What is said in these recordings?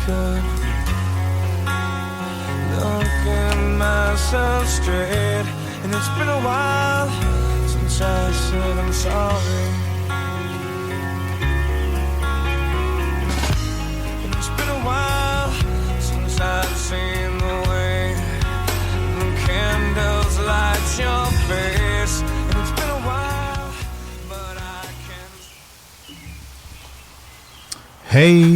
could look at myself straight. And it's been a while since I said I'm sorry. And it's been a while since I've seen the way the candles light your face. And it's been a while, but I can't. Hey.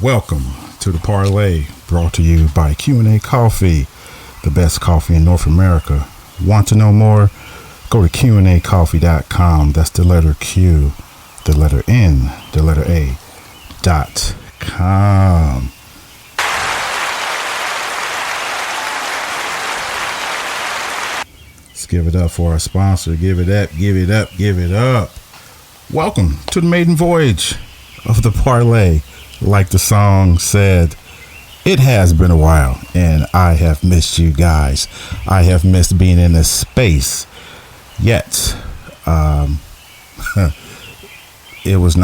Welcome to the Parlay, brought to you by Q&A Coffee, the best coffee in North America. Want to know more? Go to QandAcoffee.com. That's the letter Q, the letter N, the letter A.com. Let's give it up for our sponsor. Give it up. Welcome to the maiden voyage of the Parlay. Like the song said, it has been a while, and I have missed you guys. I have missed being in this space. Yet, it was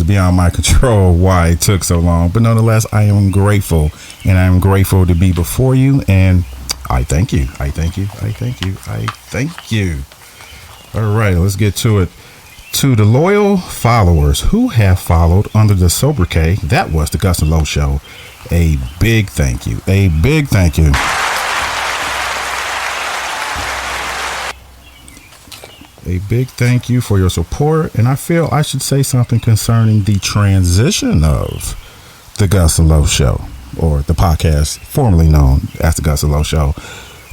beyond my control why it took so long. But nonetheless, I am grateful, and I am grateful to be before you. And I thank you. All right, let's get to it. To the loyal followers who have followed under the sobriquet, that was the Gus and Low Show. A big thank you. A big thank you for your support. And I feel I should say something concerning the transition of the Gus and Low Show, or the podcast formerly known as the Gus and Low Show,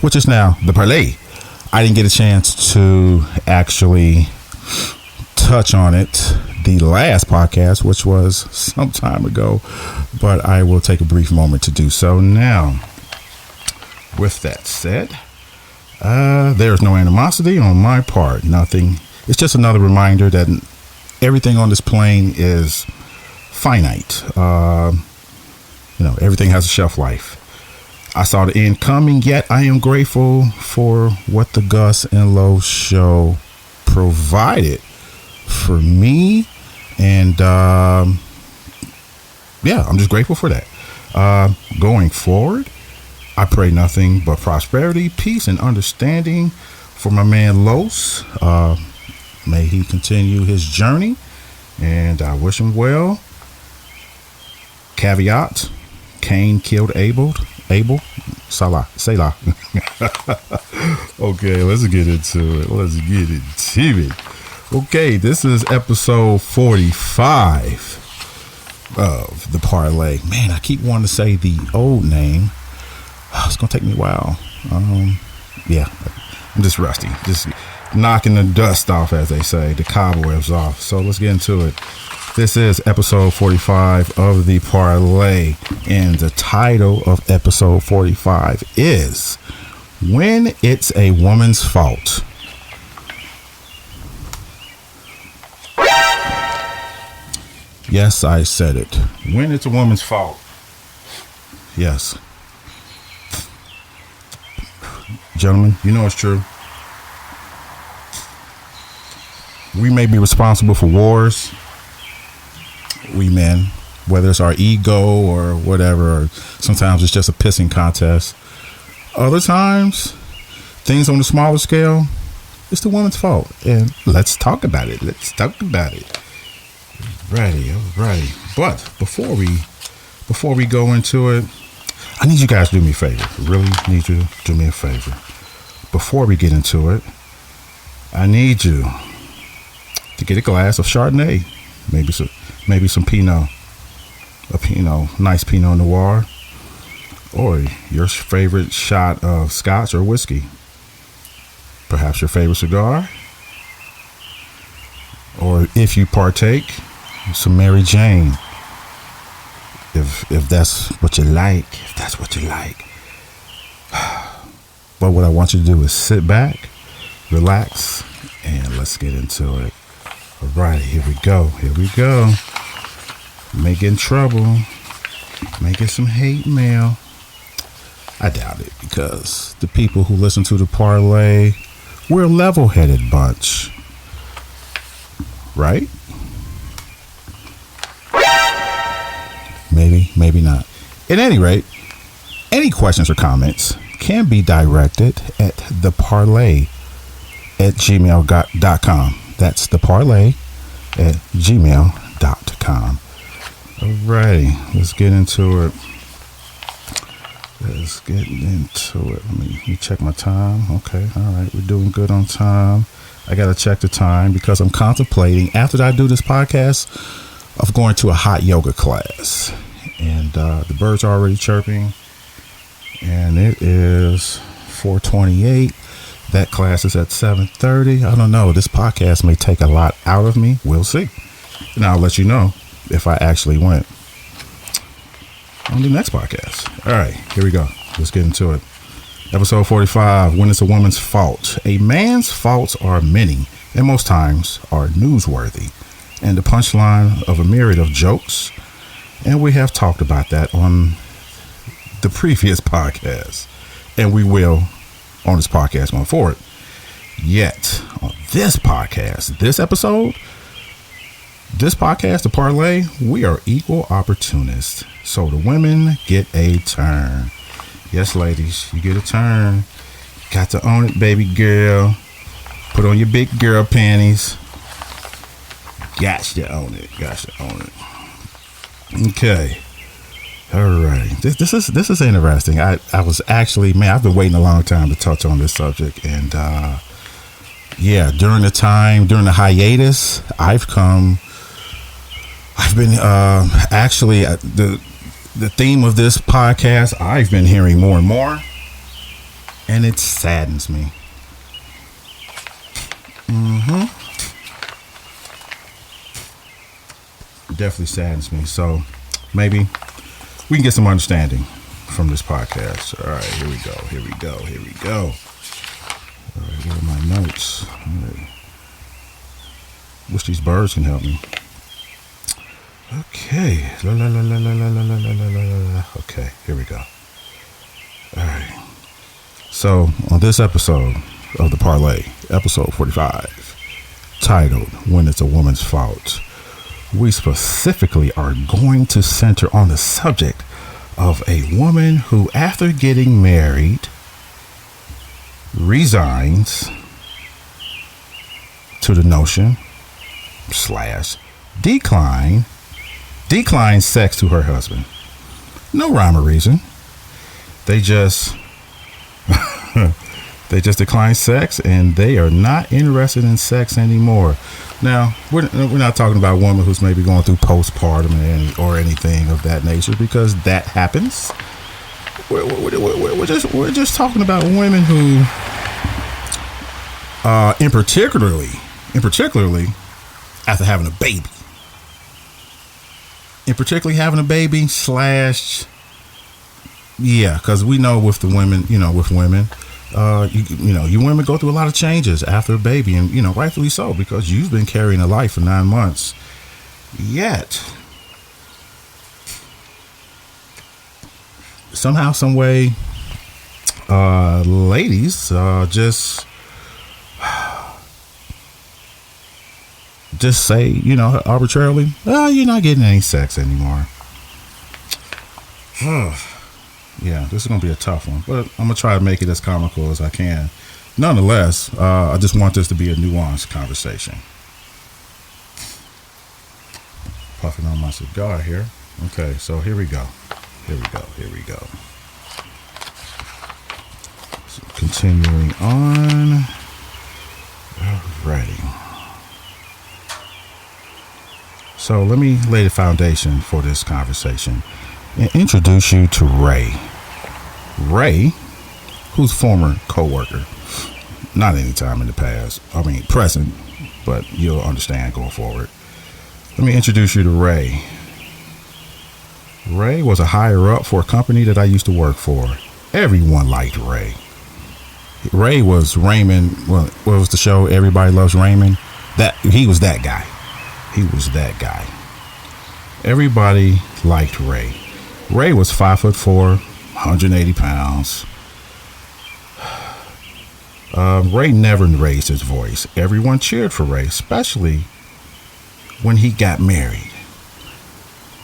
which is now the Parlay. I didn't get a chance to actually touch on it the last podcast, which was some time ago, but I will take a brief moment to do so now. With that said, there's no animosity on my part. Nothing. It's just another reminder that everything on this plane is finite. Everything has a shelf life. I saw the end coming, yet I am grateful for what the Gus and Low Show provided for me, and I'm just grateful for that. Going forward, I pray nothing but prosperity, peace, and understanding for my man Los. May he continue his journey, and I wish him well. Caveat: Cain killed Abel. Selah. Okay, let's get into it. Okay, this is episode 45 of the Parlay. Man, I keep wanting to say the old name. It's going to take me a while. I'm just rusty. Just knocking the dust off, as they say, the cobwebs off. So let's get into it. This is episode 45 of the Parlay, and the title of episode 45 is When It's a Woman's Fault. Yes, I said it. When it's a woman's fault. Yes. Gentlemen, you know it's true. We may be responsible for wars. We men, whether it's our ego or whatever, or sometimes it's just a pissing contest. Other times, things on a smaller scale, it's the woman's fault. And let's talk about it. Alrighty. But before we go into it, I need you guys to do me a favor. I really need you to do me a favor. Before we get into it, I need you to get a glass of Chardonnay, maybe some Pinot, nice Pinot Noir, or your favorite shot of scotch or whiskey. Perhaps your favorite cigar, or if you partake, some Mary Jane, if that's what you like. But what I want you to do is sit back, relax, and let's get into it. All right, here we go. May get in trouble, may get some hate mail. I doubt it, because the people who listen to the Parlay, we're a level-headed bunch, right? maybe not. At any rate, any questions or comments can be directed at theparlay@gmail.com. That's theparlay@gmail.com. Alrighty, let's get into it. Let me check my time. Okay, all right, we're doing good on time. I gotta check the time because I'm contemplating after I do this podcast of going to a hot yoga class, and the birds are already chirping, and it is 4:28. That class is at 7:30. I don't know. This podcast may take a lot out of me. We'll see, and I'll let you know if I actually went on the next podcast. All right, here we go. Let's get into it. Episode 45, when it's a woman's fault. A man's faults are many, and most times are newsworthy, and the punchline of a myriad of jokes. And we have talked about that on the previous podcast, and we will on this podcast going forward. Yet, on this podcast, this podcast, The Parlay, we are equal opportunists. So the women get a turn. Yes, ladies, you get a turn. Got to own it, baby girl. Put on your big girl panties. Got to own it. Okay. All right. This is interesting. I was actually, I've been waiting a long time to touch on this subject. And during the hiatus, I've been actually the theme of this podcast, I've been hearing more and more, and it saddens me. Definitely saddens me. So maybe we can get some understanding from this podcast. All right, here we go. All right, here are my notes. All right. Wish these birds can help me. Okay. Okay, here we go. All right. So, on this episode of The Parlay, episode 45, titled When It's a Woman's Fault, we specifically are going to center on the subject of a woman who, after getting married, resigns to the notion / declines sex to her husband. No rhyme or reason. They just decline sex, and they are not interested in sex anymore. Now, we're not talking about a woman who's maybe going through postpartum or anything of that nature, because that happens. We're just talking about women who, in particularly after having a baby. Because we know with the women, you women go through a lot of changes after a baby, and rightfully so, because you've been carrying a life for 9 months. Yet somehow, some way, ladies just say, arbitrarily, you're not getting any sex anymore. Yeah, this is going to be a tough one, but I'm going to try to make it as comical as I can. Nonetheless, I just want this to be a nuanced conversation. Puffing on my cigar here. Okay, so here we go. So continuing on. Alrighty. So let me lay the foundation for this conversation and introduce you to Ray. Ray, who's former co-worker, not any time in the past, present, but you'll understand going forward. Let me introduce you to Ray. Ray was a higher up for a company that I used to work for. Everyone liked Ray. Ray was Raymond. What was the show? Everybody Loves Raymond. He was that guy. Everybody liked Ray. Ray was 5'4", 180 pounds. Ray never raised his voice. Everyone cheered for Ray, especially when he got married.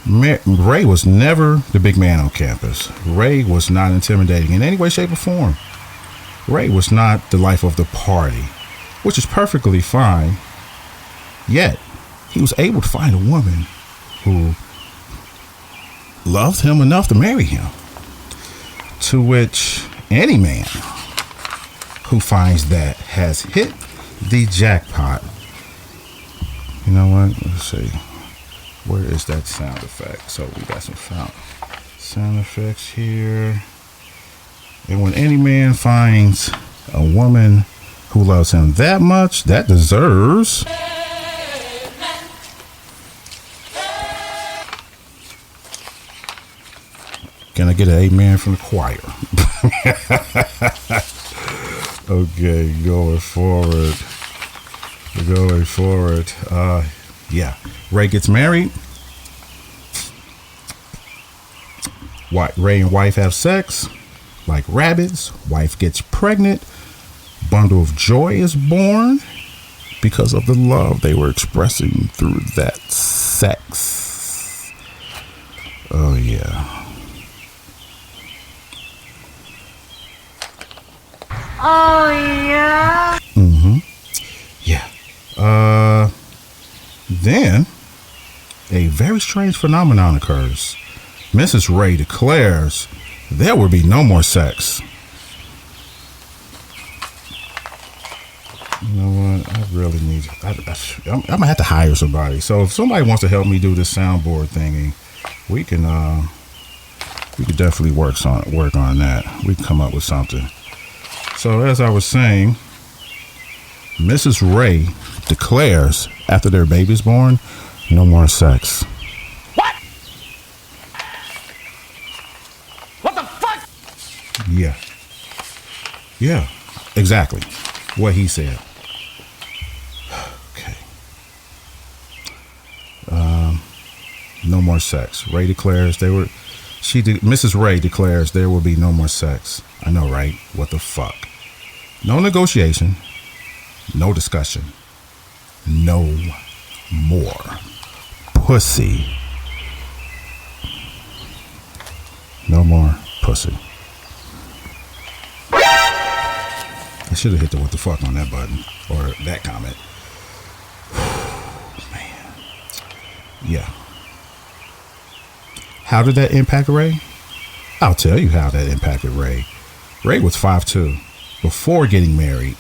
Ray was never the big man on campus. Ray was not intimidating in any way, shape, or form. Ray was not the life of the party, which is perfectly fine. Yet, he was able to find a woman who loved him enough to marry him. To which any man who finds that has hit the jackpot. You know what? Let's see. Where is that sound effect? So we got some sound effects here. And when any man finds a woman who loves him that much, that deserves... Can I get an amen from the choir? Okay, going forward. Yeah. Ray gets married. Ray and wife have sex. Like rabbits. Wife gets pregnant. Bundle of joy is born because of the love they were expressing through that sex. Oh, yeah. Oh, yeah? Yeah. Then, a very strange phenomenon occurs. Mrs. Ray declares there will be no more sex. You know what? I really need... I'm going to have to hire somebody. So if somebody wants to help me do this soundboard thingy, we can definitely work on that. We can come up with something. So as I was saying, Mrs. Ray declares after their baby's born, no more sex. What? What the fuck? Yeah. Yeah, exactly what he said. Okay. No more sex. Ray declares Mrs. Ray declares there will be no more sex. I know, right? What the fuck? No negotiation. No discussion. No more pussy. No more pussy. I should have hit the what the fuck on that button or that comment. Man. Yeah. How did that impact Ray? I'll tell you how that impacted Ray. Ray was 5'2" before getting married.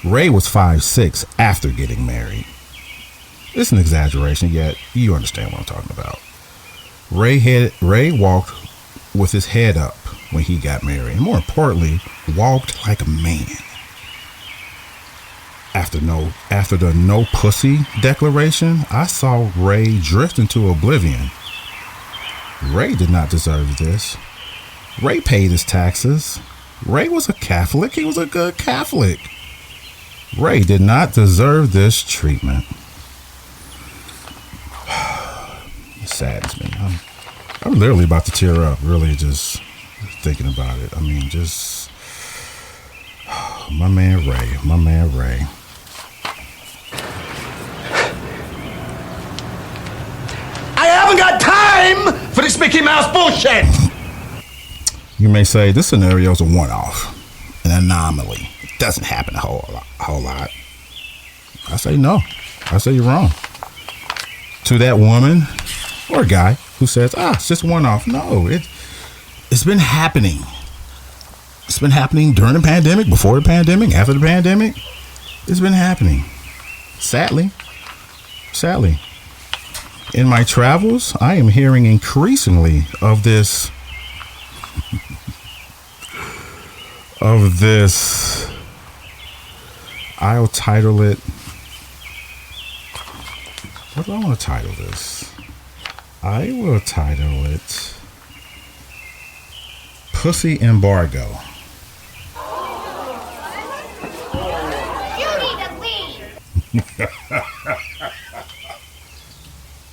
Ray was 5'6" after getting married. It's an exaggeration, yet you understand what I'm talking about. Ray walked with his head up when he got married, and more importantly, walked like a man. After the no pussy declaration, I saw Ray drift into oblivion. Ray did not deserve this. Ray paid his taxes. Ray was a Catholic. He was a good Catholic. Ray did not deserve this treatment. It saddens me. I'm literally about to tear up, really just thinking about it. I mean, just my man Ray. I haven't got time for this Mickey Mouse bullshit! You may say this scenario is a one-off, an anomaly. It doesn't happen a whole lot. I say no. I say you're wrong. To that woman or guy who says, it's just one-off. No, it's been happening. It's been happening during the pandemic, before the pandemic, after the pandemic. It's been happening. Sadly. In my travels, I am hearing increasingly of this I'll title it, what do I want to title this? I will title it Pussy Embargo. You need to leave.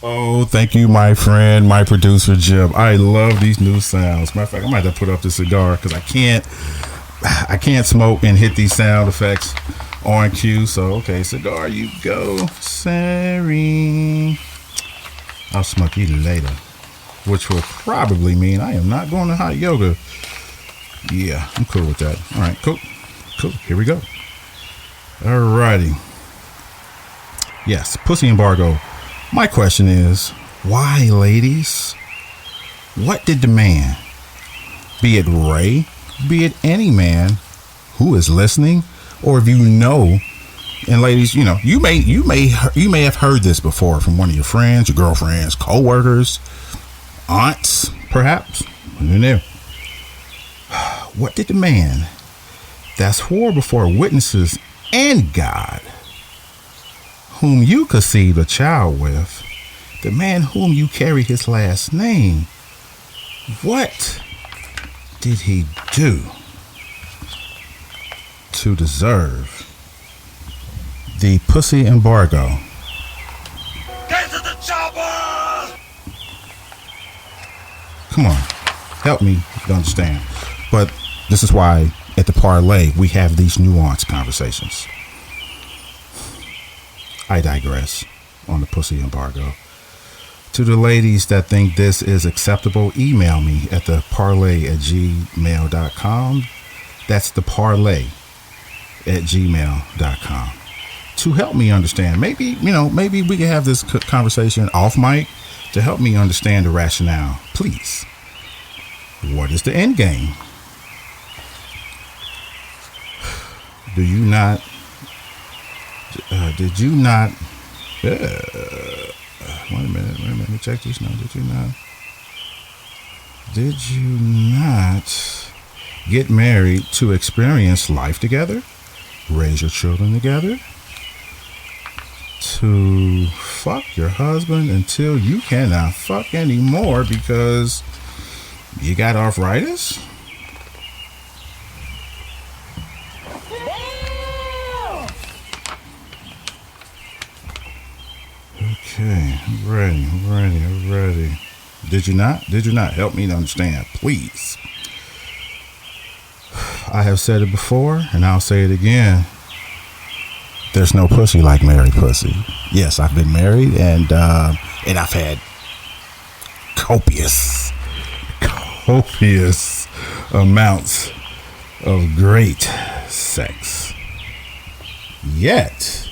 Oh, thank you, my friend, my producer, Jim. I love these new sounds. Matter of fact, I might have to put up the cigar because I can't smoke and hit these sound effects on cue. So, okay, cigar, you go. Sorry. I'll smoke you later. Which will probably mean I am not going to hot yoga. Yeah, I'm cool with that. All right, cool. Here we go. Alrighty. Yes, pussy embargo. My question is, why, ladies? What did the man, be it Ray, be it any man who is listening, or if you know, and ladies, you know, you may have heard this before from one of your friends, your girlfriends, co-workers, aunts, perhaps. I don't know. What did the man that swore before witnesses and God, whom you conceived a child with, the man whom you carry his last name, what did he do to deserve the pussy embargo? Get to the chopper! Come on, help me to understand. But this is why at the parlay we have these nuanced conversations. I digress on the pussy embargo. To the ladies that think this is acceptable, email me at the parlay@gmail.com. That's the parlay@gmail.com to help me understand. Maybe we can have this conversation off mic to help me understand the rationale. Please. What is the end game? Did you not? Wait a minute. Let me check this now. Did you not get married to experience life together? Raise your children together? To fuck your husband until you cannot fuck anymore because you got arthritis? Okay, I'm ready. Did you not? Help me to understand, please. I have said it before, and I'll say it again. There's no pussy like married pussy. Yes, I've been married, and I've had copious amounts of great sex. Yet,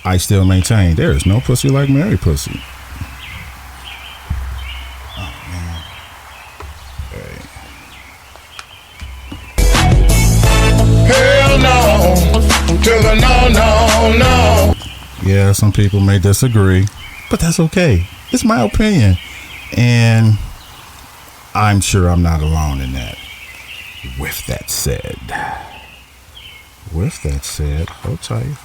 I still maintain there is no pussy like married pussy. Oh, man. Okay. Hell no, to the no. Yeah, some people may disagree, but that's okay. It's my opinion. And I'm sure I'm not alone in that. With that said, hold tight.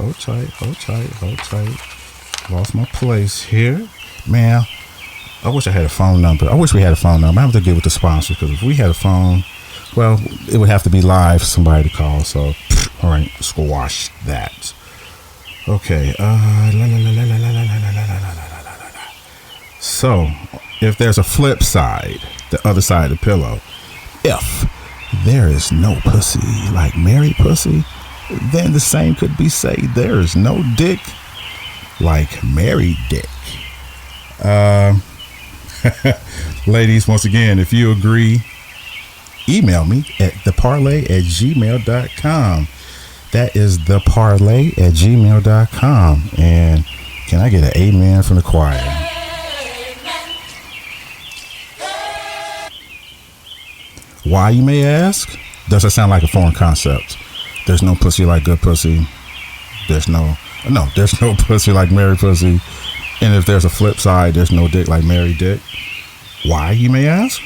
Lost my place here. Man, I wish I had a phone number. I wish we had a phone number. I have to get with the sponsor because if we had a phone, well, it would have to be live for somebody to call. So, all right, squash that. Okay. So, if there's a flip side, the other side of the pillow, if there is no pussy like married pussy, then the same could be said. There is no dick like married dick. Ladies, once again, if you agree, email me at theparlay@gmail.com. That is theparlay@gmail.com. And can I get an amen from the choir? Why, you may ask? Does that sound like a foreign concept? There's no pussy like good pussy. There's no pussy like married pussy. And if there's a flip side, there's no dick like married dick. Why, you may ask?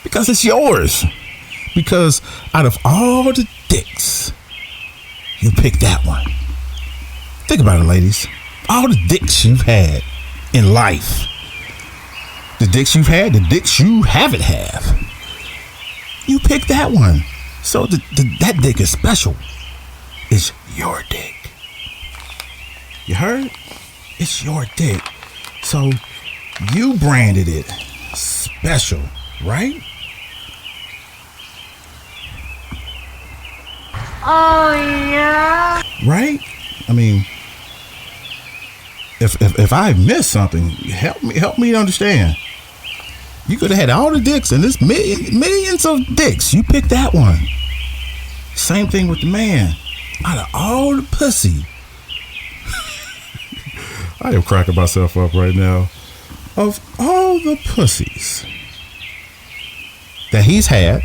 Because it's yours. Because out of all the dicks, you pick that one. Think about it, ladies. All the dicks you've had in life, the dicks you've had, the dicks you haven't have, you pick that one. So that dick is special. It's your dick. You heard? It's your dick. So you branded it special, right? Oh, yeah. Right? I mean, if I missed something, help me understand. You could have had all the dicks and this millions of dicks. You picked that one. Same thing with the man. Out of all the pussy, I am cracking myself up right now. Of all the pussies that he's had,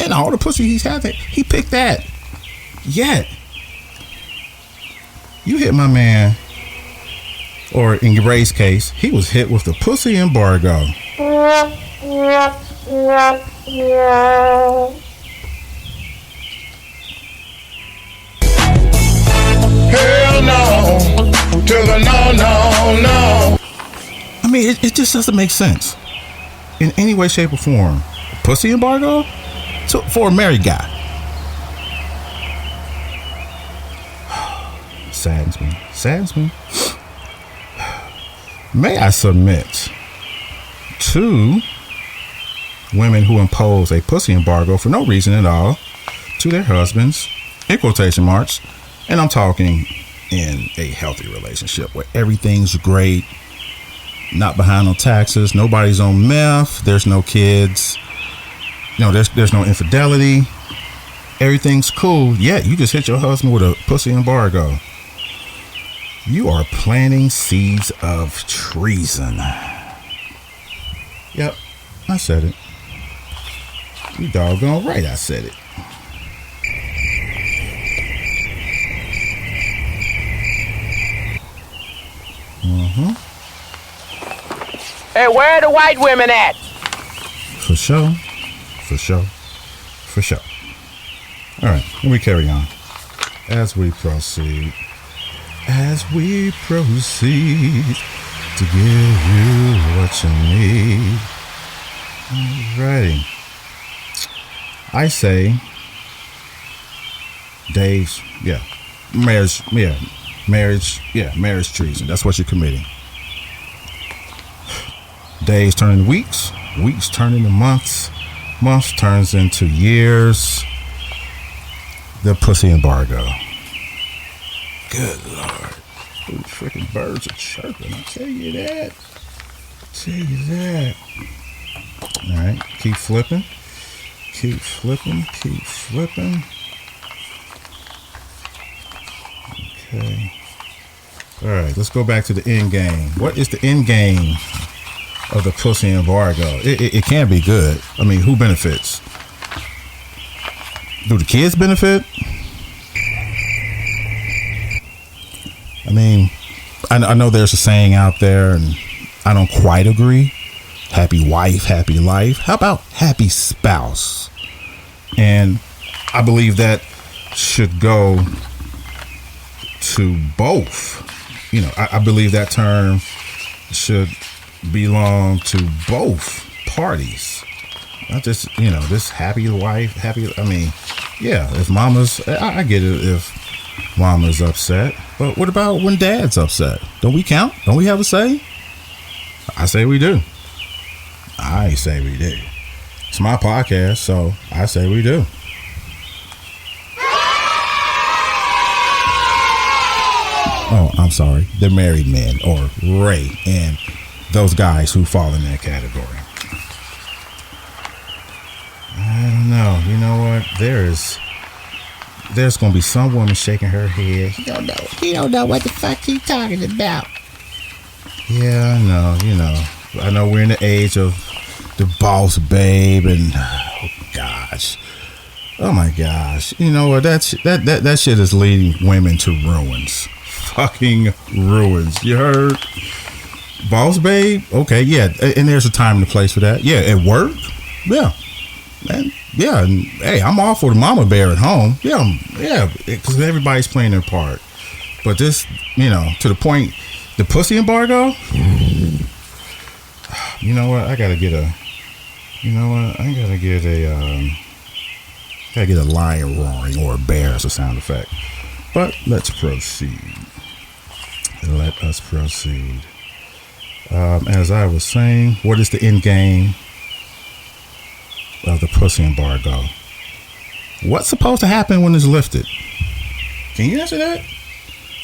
and all the pussy he's had, he picked that. Yet, you hit my man, or in Ray's case, he was hit with the pussy embargo. Hell no, to the no. I mean, it just doesn't make sense in any way, shape, or form. Pussy embargo for a married guy. Saddens me. May I submit to women who impose a pussy embargo for no reason at all to their husbands, in quotation marks, and I'm talking in a healthy relationship where everything's great, not behind on taxes, nobody's on meth, there's no kids, there's no infidelity, everything's cool, yet you just hit your husband with a pussy embargo. You are planting seeds of treason. Yep, I said it. You doggone right I said it. Hey, where are the white women at? For sure. All right, let me carry on. As we proceed to give you what you need. Alrighty. I say marriage treason. That's what you're committing. Days turn into weeks, weeks turn into months, months turns into years. The pussy embargo. Good Lord. Those freaking birds are chirping. I'll tell you that. Alright, keep flipping. Okay. Alright, let's go back to the end game. What is the end game of the pussy embargo? It can't be good. I mean, who benefits? Do the kids benefit? I mean, I know there's a saying out there, and I don't quite agree. Happy wife, happy life. How about happy spouse? And I believe that should go to both. I believe that term should belong to both parties. Not just, this happy wife, if mama's, I get it if mama's upset. But what about when dad's upset? Don't we count? Don't we have a say? I say we do. It's my podcast, so I say we do. Oh, I'm sorry. The married men, or Ray, and those guys who fall in that category. I don't know. You know what? There's going to be some woman shaking her head. He don't know what the fuck he's talking about. Yeah, I know. I know we're in the age of the boss babe and oh my gosh. You know what? That shit is leading women to ruins. Fucking ruins. You heard? Boss babe? Okay, yeah. And there's a time and a place for that. Yeah, at work? Yeah. And yeah, and, hey, I'm all for the mama bear at home. Yeah, because everybody's playing their part. But this, to the point, the pussy embargo. You know what? I gotta get a lion roaring or a bear as a sound effect. But let's proceed. Let us proceed. As I was saying, what is the end game of the pussy embargo? What's supposed to happen when it's lifted? Can you answer that?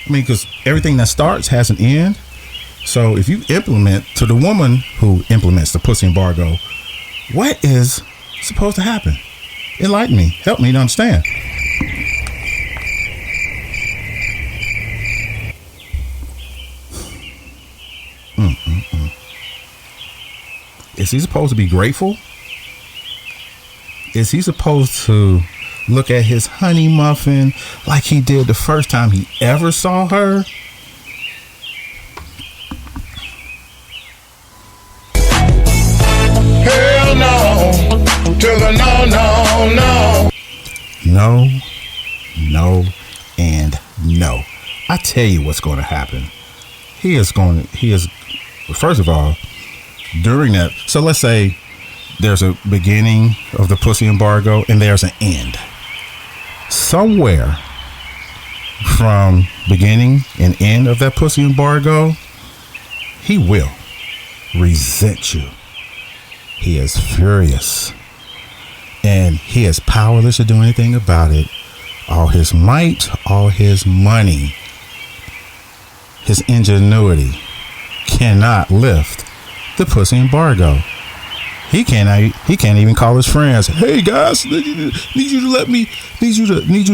I mean, because everything that starts has an end. So if you implement, to the woman who implements the pussy embargo, what is supposed to happen? Enlighten me. Help me to understand. Is he supposed to be grateful? Is he supposed to look at his honey muffin like he did the first time he ever saw her? Hell no. To the no, no, no. No, no, and no. I tell you what's going to happen. He is, first of all, during that, so let's say there's a beginning of the pussy embargo and there's an end. Somewhere from beginning and end of that pussy embargo, he will resent you. He is furious and he is powerless to do anything about it. All his might, all his money, his ingenuity cannot lift the pussy embargo. He can't even call his friends. Hey guys, need you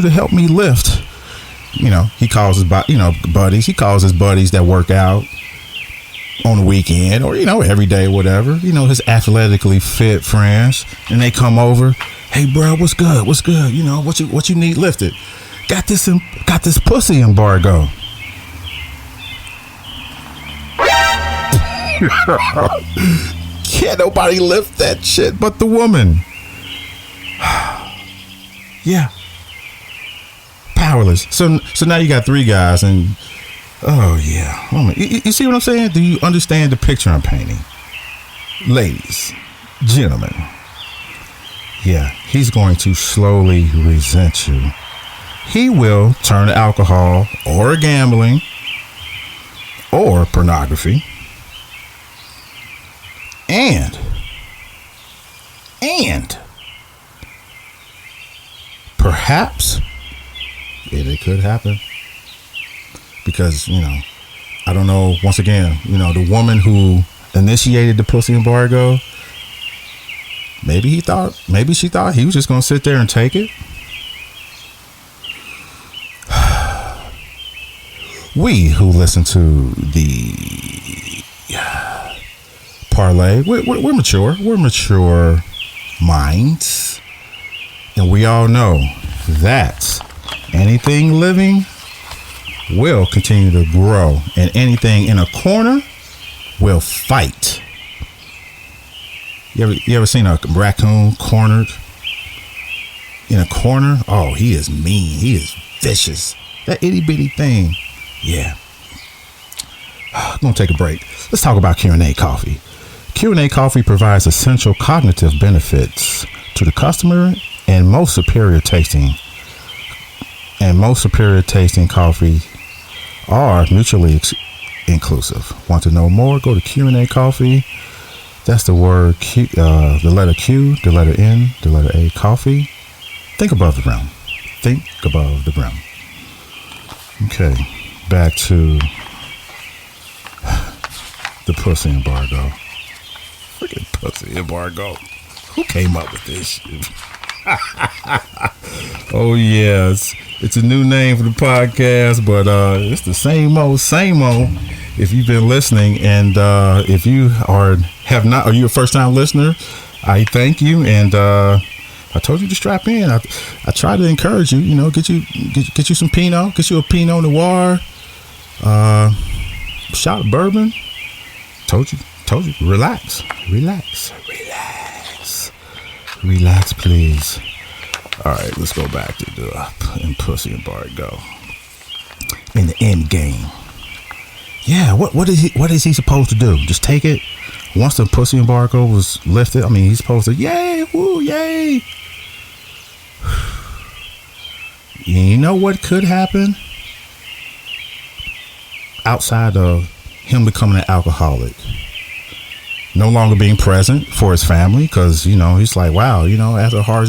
to help me lift. You know, he calls his buddies. He calls his buddies that work out on the weekend or every day, whatever. His athletically fit friends, and they come over. Hey bro, what's good? What's good? What you need lifted? Got this pussy embargo. Can't nobody lift that shit but the woman. Yeah. Powerless. So now you got 3 guys and oh yeah. Oh, you see what I'm saying? Do you understand the picture I'm painting? Ladies, gentlemen. Yeah, he's going to slowly resent you. He will turn to alcohol or gambling or pornography. And perhaps it could happen because, I don't know, once again, the woman who initiated the pussy embargo, maybe she thought he was just going to sit there and take it. We who listen to the parlay, we're mature. We're mature minds. And we all know that anything living will continue to grow. And anything in a corner will fight. You ever seen a raccoon cornered in a corner? Oh, he is mean. He is vicious. That itty bitty thing. Yeah. I'm going to take a break. Let's talk about Q&A Coffee. Q&A Coffee provides essential cognitive benefits to the customer and most superior tasting coffee are mutually inclusive. Want to know more? Go to Q&A Coffee. That's the word Q, the letter Q, the letter N, the letter A, coffee. Think above the rim. Think above the rim. Okay, back to the pussy embargo. Freaking pussy embargo. Who came up with this shit? Oh yes, it's a new name for the podcast, but it's the same old. If you've been listening, and if you are you're a first time listener, I thank you, and I told you to strap in. I try to encourage you, get you some Pinot, get you a Pinot Noir, shot of bourbon. Told you, relax, please. All right, let's go back to the pussy embargo in the end game. Yeah, what is he supposed to do? Just take it? Once the pussy embargo was lifted, I mean, he's supposed to, yay, woo, yay. You know what could happen? Outside of him becoming an alcoholic, no longer being present for his family, because he's like, wow, after a hard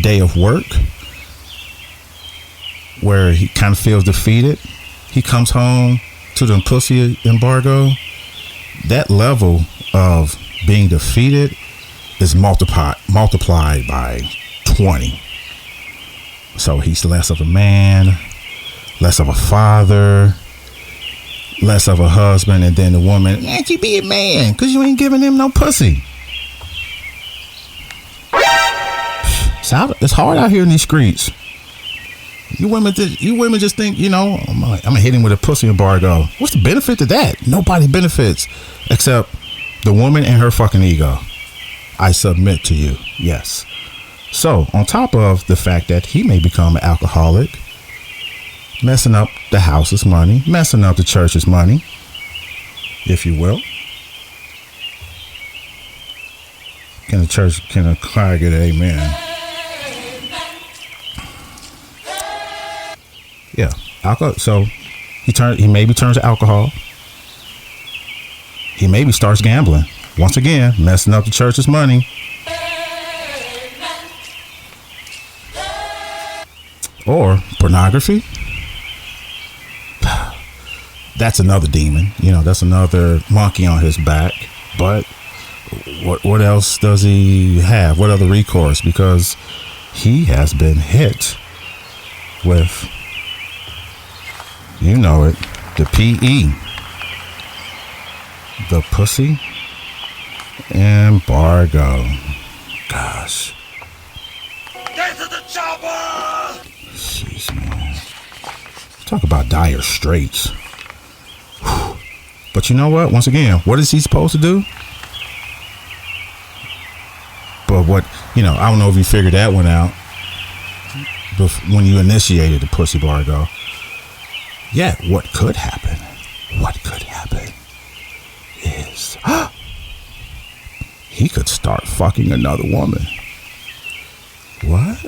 day of work, where he kind of feels defeated. He comes home to the pussy embargo. That level of being defeated is multiplied by 20. So he's less of a man, less of a father, less of a husband, and then the woman, can't you be a man? Because you ain't giving him no pussy. It's hard out here in these streets. You women just think, I'm gonna hit him with a pussy embargo. What's the benefit to that? Nobody benefits except the woman and her fucking ego. I submit to you. Yes. So on top of the fact that he may become an alcoholic, messing up the house's money, messing up the church's money, if you will. Can a choir get an amen? Yeah, alcohol. So he maybe turns to alcohol. He maybe starts gambling. Once again, messing up the church's money. Or pornography. That's another demon. That's another monkey on his back. But what else does he have? What other recourse? Because he has been hit with, the PE. The pussy embargo. Gosh. Get to the chopper! Jeez, man. Talk about dire straits. Whew. But you know what? Once again, what is he supposed to do? But I don't know if you figured that one out when you initiated the pussy embargo. Yeah, what could happen? What could happen is he could start fucking another woman. What?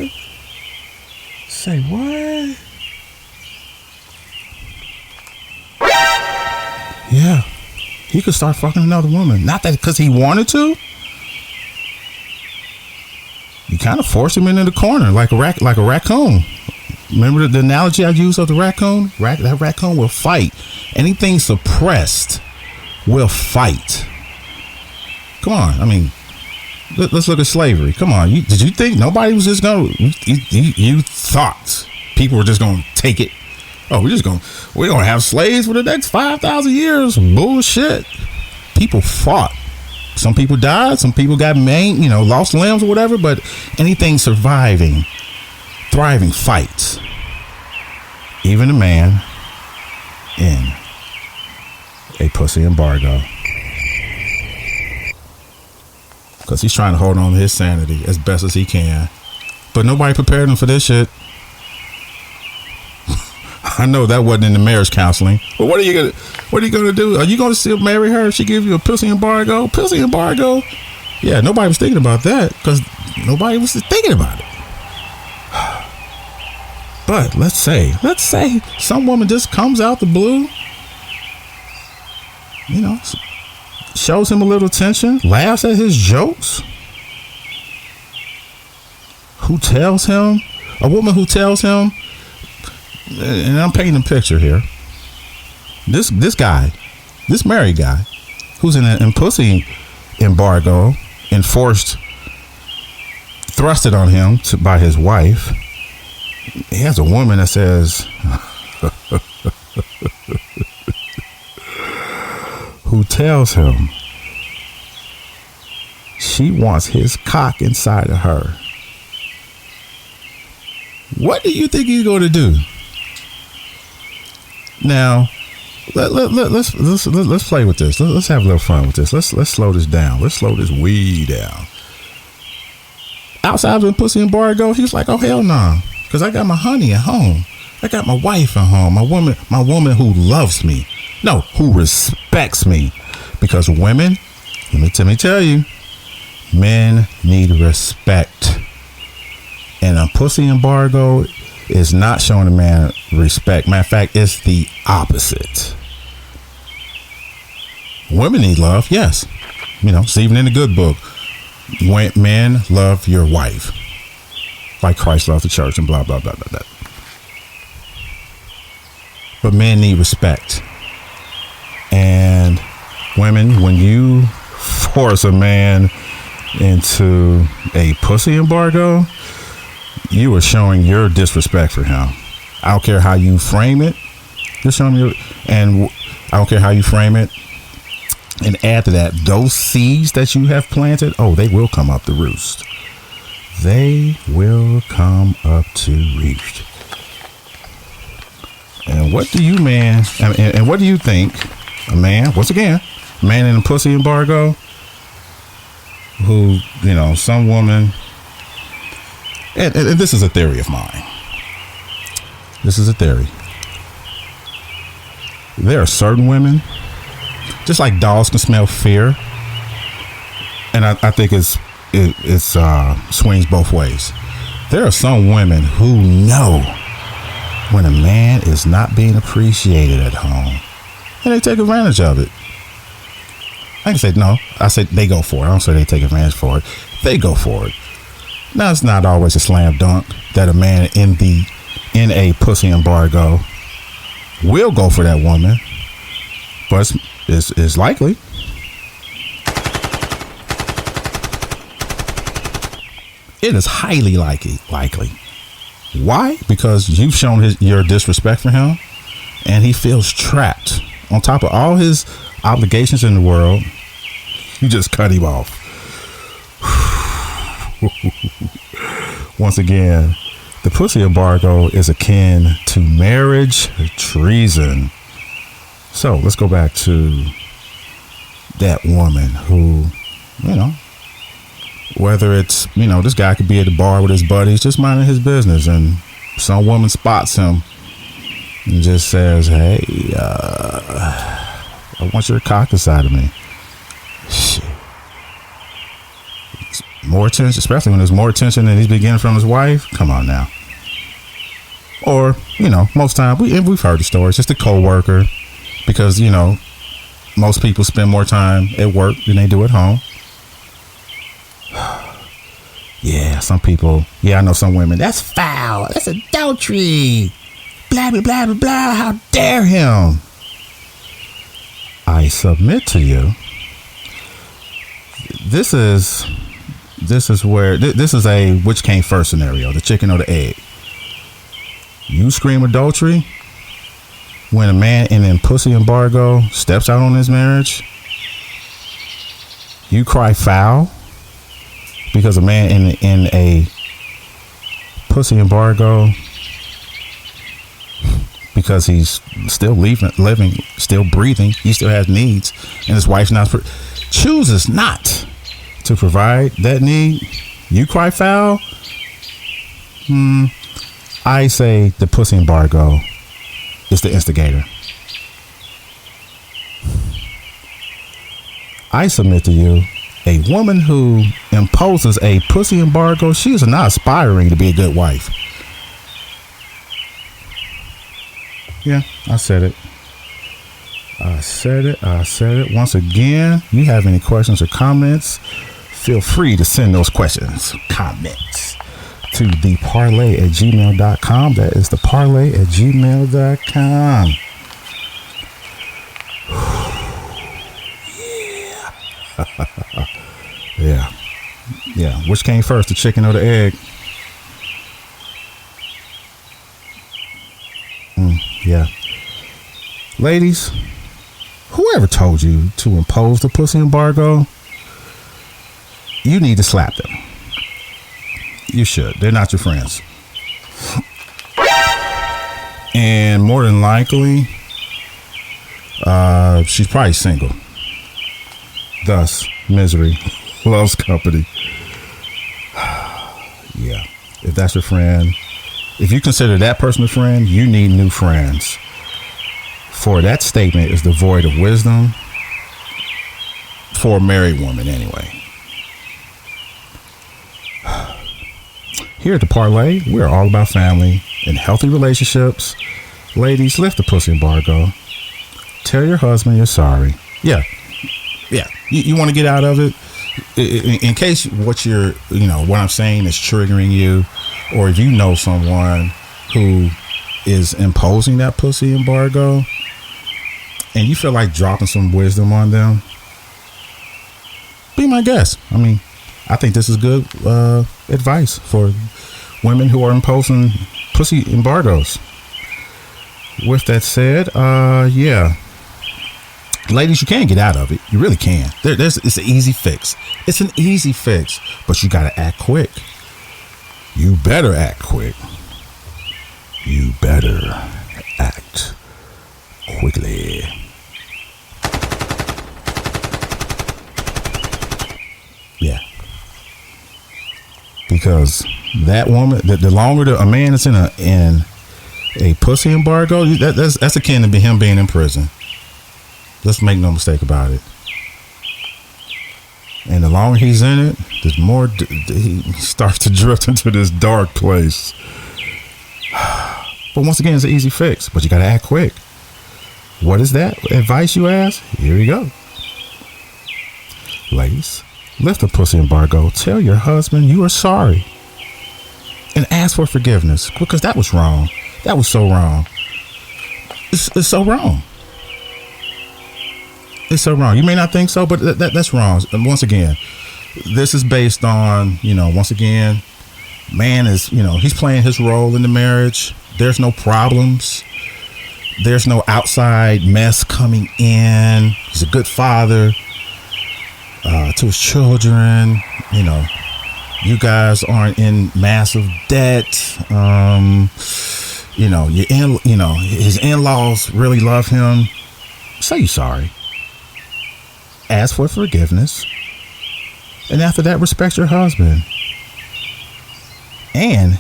Say what? Yeah, he could start fucking another woman. Not that because he wanted to. You kind of forced him into the corner like a raccoon. Remember the analogy I used of the raccoon? That raccoon will fight. Anything suppressed will fight. Come on, I mean, let's look at slavery. Come on, did you think nobody was just going to... You thought people were just going to take it? Oh, we're going to have slaves for the next 5,000 years. Bullshit. People fought. Some people died. Some people got lost limbs or whatever. But anything surviving, thriving fights. Even a man in a pussy embargo. Because he's trying to hold on to his sanity as best as he can. But nobody prepared him for this shit. I know that wasn't in the marriage counseling. But what are you gonna do? Are you gonna still marry her if she gives you a pussy embargo? Pussy embargo? Yeah, nobody was thinking about that because nobody was thinking about it. But let's say some woman just comes out the blue, shows him a little attention, laughs at his jokes. A woman who tells him, and I'm painting a picture here. This guy, this married guy, who's in a pussy embargo, thrusted on him by his wife. He has a woman that says, who tells him she wants his cock inside of her. What do you think he's going to do? Now, let's play with this. Let's have a little fun with this. Let's slow this down. Let's slow this way down. Outside of the pussy embargo, he's like, oh hell no, because I got my honey at home. I got my wife at home. My woman who loves me. No, who respects me. Because women, let me tell you, men need respect. And a pussy embargo is not showing a man respect. Matter of fact, it's the opposite. Women need love, yes. It's even in the good book. When men, love your wife like Christ loved the church and blah, blah, blah, blah, blah. But men need respect. And women, when you force a man into a pussy embargo, you are showing your disrespect for him. I don't care how you frame it. You're showing your, and I don't care how you frame it. And add to that, those seeds that you have planted, oh, they will come up to roost. They will come up to roost. And what do you, man, and what do you think a man, once again, a man in a pussy embargo, who, you know, some woman, and this is a theory of mine. This is a theory. There are certain women, just like dogs can smell fear, and I think it's swings both ways. There are some women who know when a man is not being appreciated at home, and they take advantage of it. I can say no. I say they go for it. I don't say they take advantage for it. They go for it. Now, it's not always a slam dunk that a man in a pussy embargo will go for that woman, but it's likely. It is highly likely. Why? Because you've shown your disrespect for him, and he feels trapped. On top of all his obligations in the world, you just cut him off. Once again, the pussy embargo is akin to marriage treason. So let's go back to that woman who, you know, whether it's, you know, this guy could be at the bar with his buddies just minding his business, and some woman spots him and just says, hey, I want your cock inside of me. Shit. It's more attention, especially when there's more attention than he's been getting from his wife. Come on now. Or, you know, most time we've heard the stories, just a co-worker, because, you know, most people spend more time at work than they do at home. Yeah, some people, I know some women, that's foul, that's adultery, blah, blah, blah, blah, blah, how dare him. I submit to you, this is a which came first scenario, the chicken or the egg. You scream adultery when a man in a pussy embargo steps out on his marriage. You cry foul because a man in a pussy embargo, because he's still living, still breathing, he still has needs, and his wife's chooses not to provide that need. You cry foul. I say the pussy embargo is the instigator. I submit to you, a woman who imposes a pussy embargo, she is not aspiring to be a good wife. Yeah, I said it. Once again, you have any questions or comments, feel free to send those questions, comments to theparlay@gmail.com. That is theparlay@gmail.com. Yeah. Which came first, the chicken or the egg? Yeah. Ladies, whoever told you to impose the pussy embargo, you need to slap them. You should. They're not your friends. And more than likely, she's probably single. Thus, misery loves company. Yeah. If that's your friend, if you consider that person a friend, you need new friends. For that statement is devoid of wisdom for a married woman anyway. Here at the Parlay, we're all about family and healthy relationships. Ladies, lift the pussy embargo. Tell your husband you're sorry. Yeah. You want to get out of it? In case what I'm saying is triggering you, or if you know someone who is imposing that pussy embargo, and you feel like dropping some wisdom on them, be my guest. I mean, I think this is good advice for women who are imposing pussy embargoes. With that said, yeah, ladies, you can get out of it. You really can. It's an easy fix. It's an easy fix, but you gotta act quick. You better act quick. You better act quickly. Yeah. Because that woman, the longer a man is in a pussy embargo, that's akin to him being in prison. Let's make no mistake about it. And the longer he's in it, the more he starts to drift into this dark place. But once again, it's an easy fix, but you got to act quick. What is that advice, you ask? Here you go. Ladies, lift the pussy embargo. Tell your husband you are sorry. And ask for forgiveness, because that was wrong. That was so wrong. It's so wrong. It's so wrong. You may not think so, but that's wrong. And once again, this is based on, once again, man is, he's playing his role in the marriage. There's no problems. There's no outside mess coming in. He's a good father to his children. You guys aren't in massive debt. His in-laws really love him. Say you're sorry. Ask for forgiveness. And after that, respect your husband. And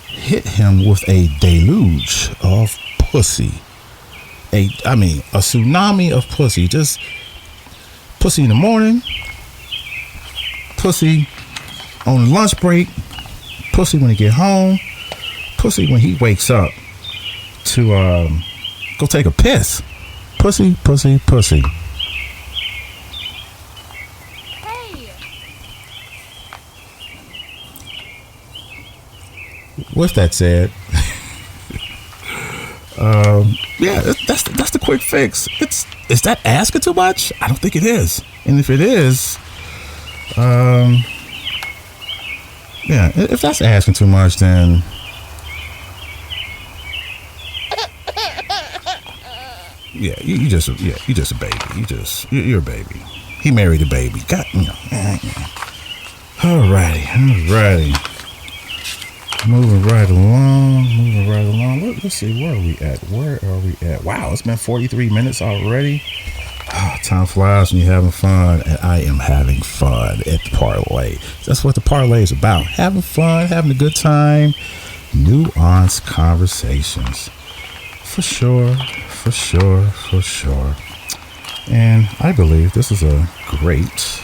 hit him with a deluge of pussy. A tsunami of pussy. Just pussy in the morning. Pussy on lunch break. Pussy when he get home. Pussy when he wakes up to go take a piss. Pussy, pussy, pussy. Hey. With that said, yeah, that's the quick fix. Is that asking too much? I don't think it is. And if it is, yeah, if that's asking too much, then yeah, you just a baby. You're a baby. He married a baby. God, Alrighty. Moving right along. Let's see, where are we at? Wow, it's been 43 minutes already. Oh, time flies when you're having fun, and I am having fun at the parlay. That's what the parlay is about. Having fun, having a good time, nuanced conversations. For sure. And I believe this is a great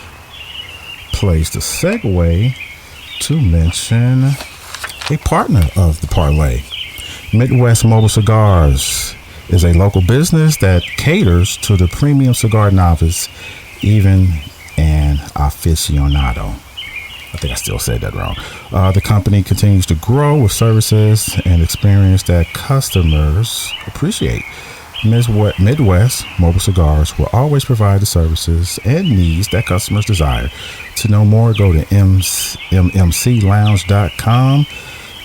place to segue to mention a partner of the parlay. Midwest Mobile Cigars is a local business that caters to the premium cigar novice, even an aficionado. I think I still said that wrong. The company continues to grow with services and experience that customers appreciate. Midwest Mobile Cigars will always provide the services and needs that customers desire. To know more, go to mmclounge.com.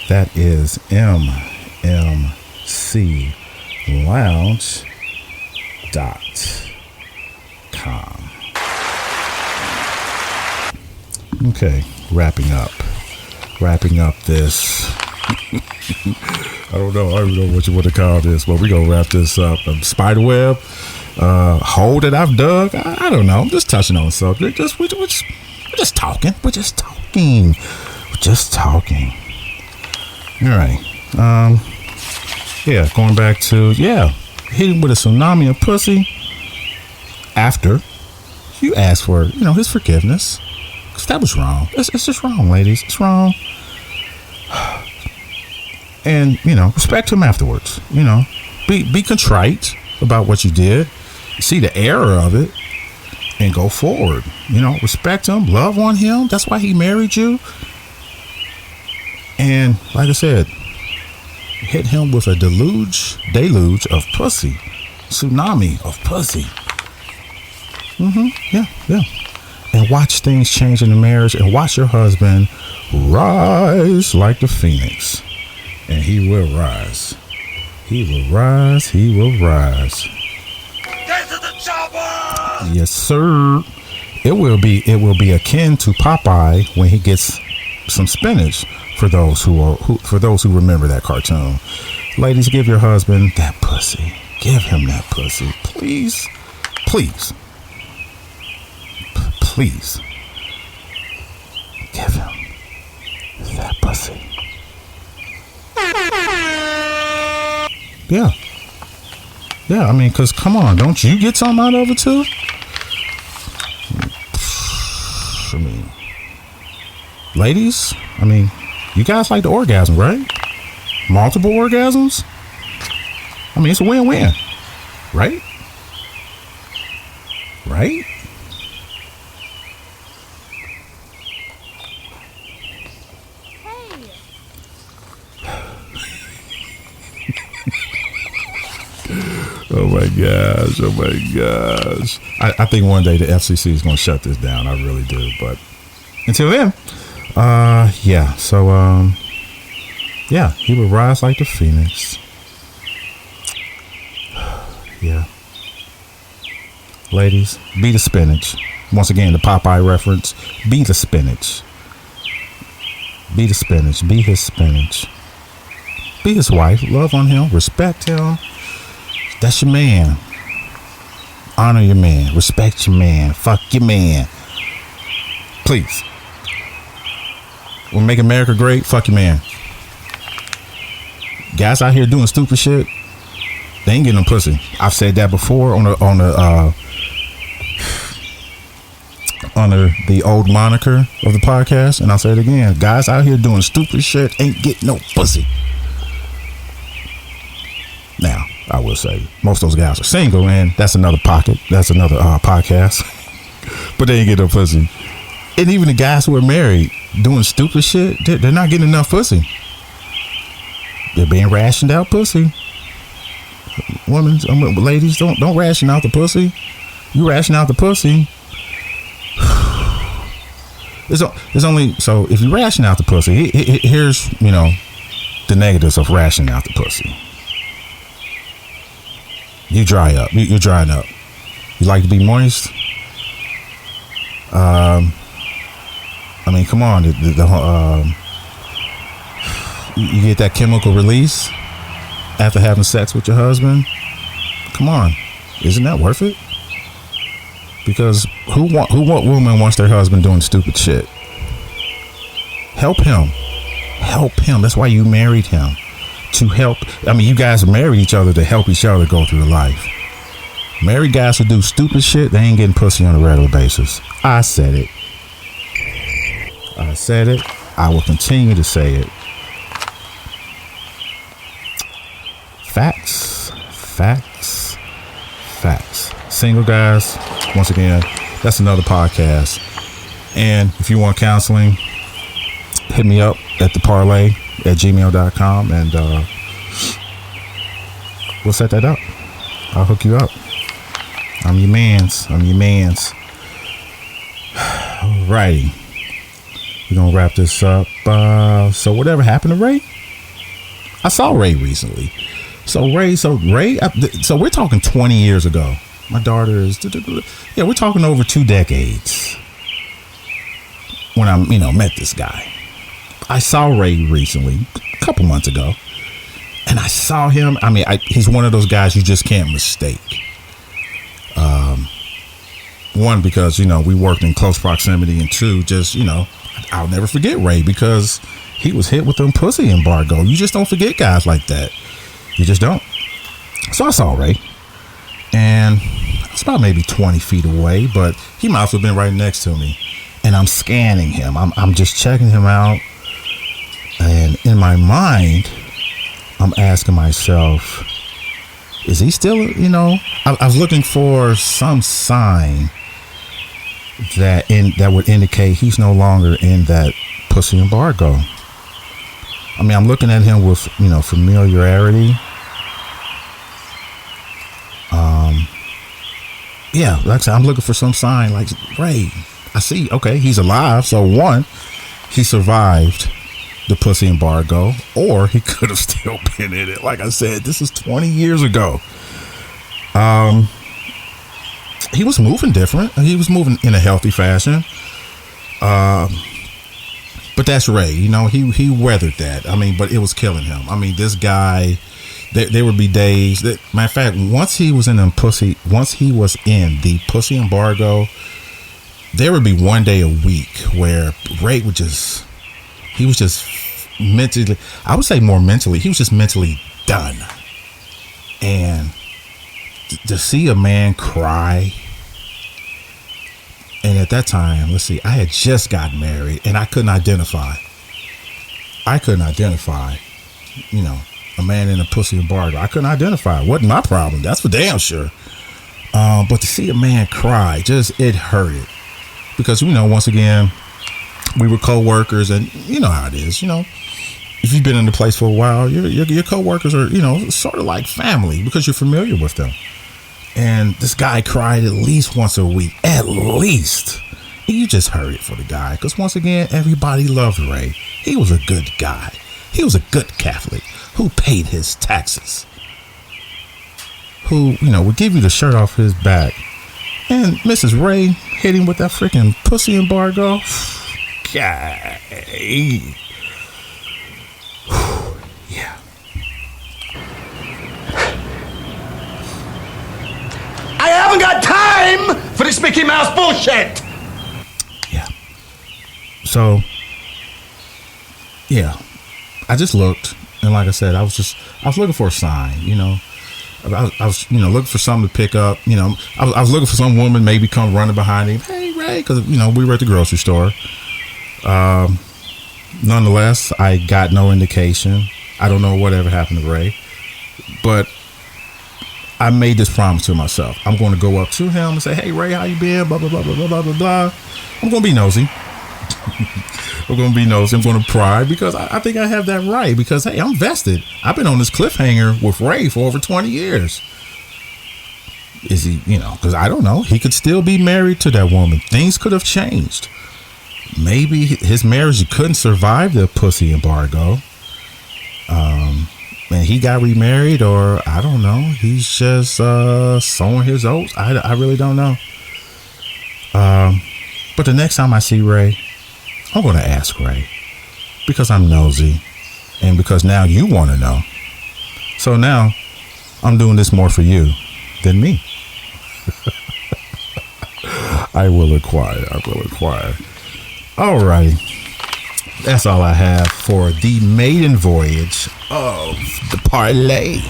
That is mmclounge.com. Okay, wrapping up this. I don't know what you want to call this, but we're gonna wrap this up. Spiderweb hole that I've dug. I don't know. I'm just touching on the subject. We're just talking. All right. Yeah, going back to hit him with a tsunami of pussy after you ask for his forgiveness, because that was wrong. It's just wrong, ladies. It's wrong. And respect him afterwards. Be contrite about what you did, see the error of it, and go forward. Respect him, love on him. That's why he married you. And like I said, hit him with a deluge of pussy, tsunami of pussy. Yeah. And watch things change in the marriage, and watch your husband rise like the phoenix. And he will rise. He will rise. He will rise. Get to the chopper! Yes, sir. It will be akin to Popeye when he gets some spinach. For those who remember that cartoon, ladies, give your husband that pussy. Give him that pussy, please. Give him that pussy. Yeah. I mean, cause come on, don't you get something out of it too? I mean, ladies, you guys like the orgasm, right? Multiple orgasms? It's a win-win, right? Right? Hey. Oh my gosh. I think one day the FCC is going to shut this down. I really do. But until then, yeah. So, yeah, he would rise like the phoenix. Yeah. Ladies, be the spinach. Once again, the Popeye reference. Be the spinach. Be the spinach. Be his spinach. Be his wife. Love on him. Respect him. That's your man. Honor your man. Respect your man. Fuck your man. Please. We'll make America great. Fuck your man. Guys out here doing stupid shit, they ain't getting no pussy. I've said that before on the old moniker of the podcast, and I'll say it again. Guys out here doing stupid shit ain't getting no pussy. Now, I will say most of those guys are single, and that's another pocket. That's another podcast. But they ain't getting no pussy. And even the guys who are married doing stupid shit, they're not getting enough pussy. They're being rationed out pussy. Women, ladies, don't ration out the pussy. You ration out the pussy. It's only so if you ration out the pussy. Here's the negatives of rationing out the pussy. You dry up. You're drying up. You like to be moist. Come on. You get that chemical release after having sex with your husband. Come on, isn't that worth it? Because who woman wants their husband doing stupid shit? Help him. That's why you married him, to help. You guys married each other to help each other go through life. Married guys who do stupid shit, they ain't getting pussy on a regular basis. I said it. I will continue to say it. Facts. Single guys, once again, that's another podcast. And if you want counseling, hit me up at theparlay@gmail.com, and we'll set that up. I'll hook you up. I'm your mans. Alrighty. We're gonna wrap this up. So whatever happened to Ray? I saw Ray recently. So we're talking 20 years ago. My daughter is, we're talking over 2 decades. When I, met this guy. I saw Ray recently, a couple months ago. And I saw him, he's one of those guys you just can't mistake. One, because, we worked in close proximity, and 2, just, I'll never forget Ray because he was hit with them pussy embargo. You just don't forget guys like that. You just don't. So I saw Ray, and it's about maybe 20 feet away, but he might have been right next to me. And I'm scanning him. I'm just checking him out. And in my mind, I'm asking myself, is he still, I was looking for some sign that would indicate he's no longer in that pussy embargo. I mean, I'm looking at him with, familiarity. Yeah, like I said, I'm looking for some sign like, Ray, I see, okay, he's alive. So one, he survived the pussy embargo, or he could have still been in it. Like I said, this is 20 years ago. He was moving different. He was moving in a healthy fashion. But that's Ray, he weathered that. I mean, but it was killing him. I mean, this guy, there would be days that, matter of fact, once he was in the pussy embargo, there would be one day a week where Ray he was just mentally, I would say more mentally, he was just mentally done. And to see a man cry, and at that time, let's see, I had just gotten married and I couldn't identify, a man in a pussy embargo. I couldn't identify. It wasn't my problem. That's for damn sure. But to see a man cry, it hurted. Because, once again, we were co-workers, and you know how it is, if you've been in the place for a while, your co-workers are, sort of like family because you're familiar with them. And this guy cried at least once a week, at least. And you just heard it for the guy. Because once again, everybody loved Ray. He was a good guy. He was a good Catholic who paid his taxes. Who, would give you the shirt off his back. And Mrs. Ray hit him with that freaking pussy embargo. God. Yeah. I haven't got time for this Mickey Mouse bullshit. Yeah. So, yeah. I just looked, and like I said, I was looking for a sign, I was looking for something to pick up, I was looking for some woman maybe come running behind him. Hey, Ray, because, we were at the grocery store. Nonetheless, I got no indication. I don't know whatever happened to Ray, but I made this promise to myself. I'm going to go up to him and say, hey, Ray, how you been? Blah, blah, blah, blah, blah, blah, blah, blah. I'm going to be nosy. I'm going to pry because I think I have that right because, hey, I'm vested. I've been on this cliffhanger with Ray for over 20 years. Is he, because I don't know. He could still be married to that woman. Things could have changed. Maybe his marriage couldn't survive the pussy embargo. And he got remarried, or I don't know. He's just sowing his oats. I really don't know. But the next time I see Ray, I'm going to ask Ray because I'm nosy and because now you want to know. So now I'm doing this more for you than me. I will inquire. All right. That's all I have for the maiden voyage of the parlay.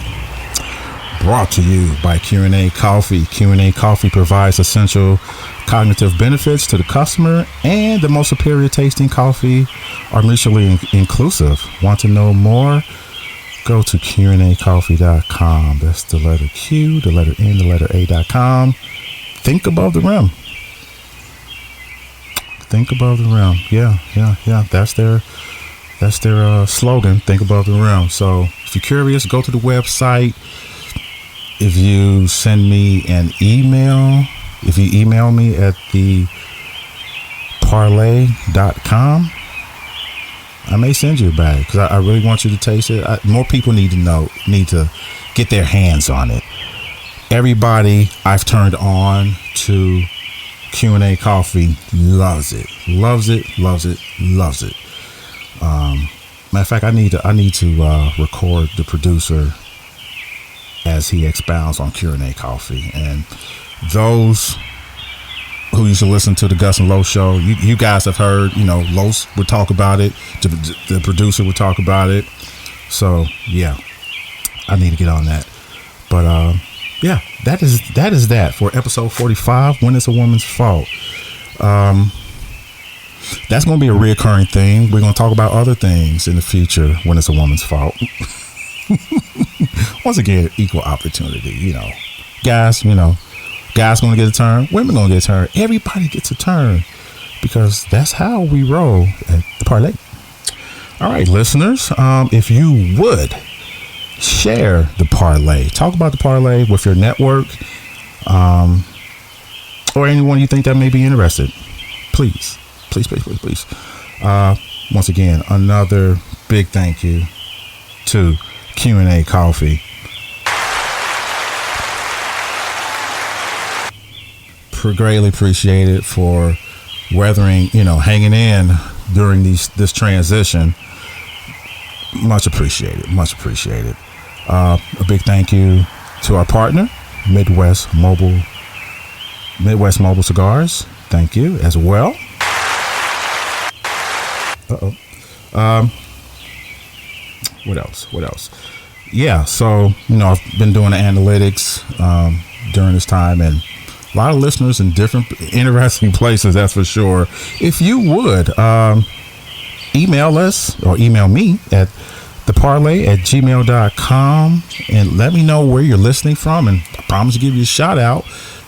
Brought to you by Q&A Coffee. Q&A Coffee provides essential cognitive benefits to the customer, and the most superior tasting coffee are mutually inclusive. Want to know more? Go to QNAcoffee.com. That's the letter Q, the letter N, the letter A.com. Think above the rim. Think above the rim. Yeah. That's their slogan. Think above the rim. So if you're curious, go to the website. If you send me an email, if you email me at the parlay.com, I may send you a bag because I really want you to taste it. More people need to get their hands on it. Everybody I've turned on to Q&A Coffee loves it. Matter of fact, I need to record the producer as he expounds on Q&A Coffee. And those who used to listen to the Gus and Lowe show, you guys have heard, Los would talk about it. The producer would talk about it. So yeah, I need to get on that. But yeah, that is that for episode 45, When It's a Woman's Fault. That's going to be a reoccurring thing. We're going to talk about other things in the future when it's a woman's fault. Once again, equal opportunity, guys, guys going to get a turn, women going to get a turn, everybody gets a turn because that's how we roll at the parlay. All right, listeners, if you would share the parlay, talk about the parlay with your network, or anyone you think that may be interested. Please. Once again, another big thank you to Q&A Coffee. Greatly appreciated for weathering, hanging in during this transition. Much appreciated. A big thank you to our partner, Midwest Mobile Cigars. Thank you as well. What else? Yeah, so I've been doing the analytics during this time, and a lot of listeners in different interesting places, that's for sure. If you would email us or email me at theparlay@gmail.com and let me know where you're listening from, and I promise to give you a shout out.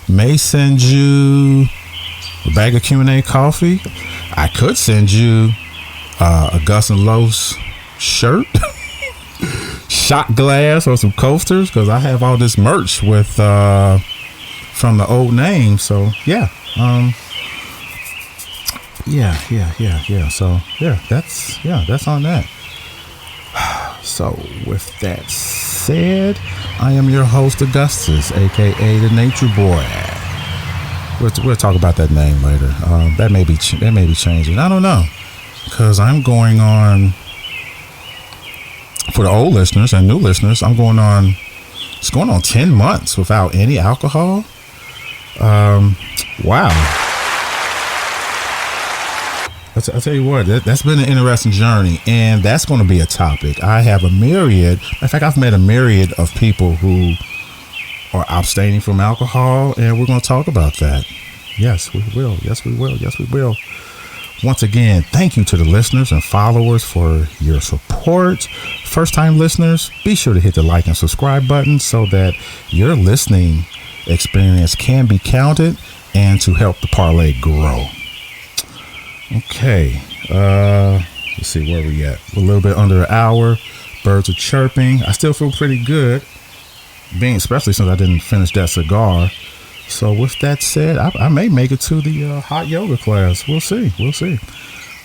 May send you a bag of Q&A coffee. I could send you a Gus and Los shirt, shot glass, or some coasters, because I have all this merch with from the old name. So yeah. So that's on that. So with that said, I am your host, Augustus, aka the Nature Boy. We'll talk about that name later. That may be changing. I don't know, because I'm going on, for the old listeners and new listeners, it's going on 10 months without any alcohol. Wow. I'll tell you what, that's been an interesting journey, and that's going to be a topic. I have a myriad. In fact, I've met a myriad of people who are abstaining from alcohol, and we're going to talk about that. Yes, we will. Once again, thank you to the listeners and followers for your support. First-time listeners, be sure to hit the like and subscribe button so that your listening experience can be counted and to help the parlay grow. Okay, let's see where we at. A little bit under an hour. Birds are chirping. I still feel pretty good, especially since I didn't finish that cigar. So with that said, I may make it to the hot yoga class. We'll see.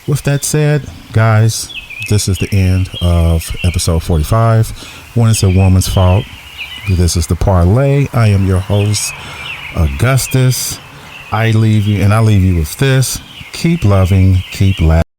With that said, guys, this is the end of episode 45. When it's a woman's fault, this is the parlay. I am your host, Augustus. I leave you with this. Keep loving, keep laughing.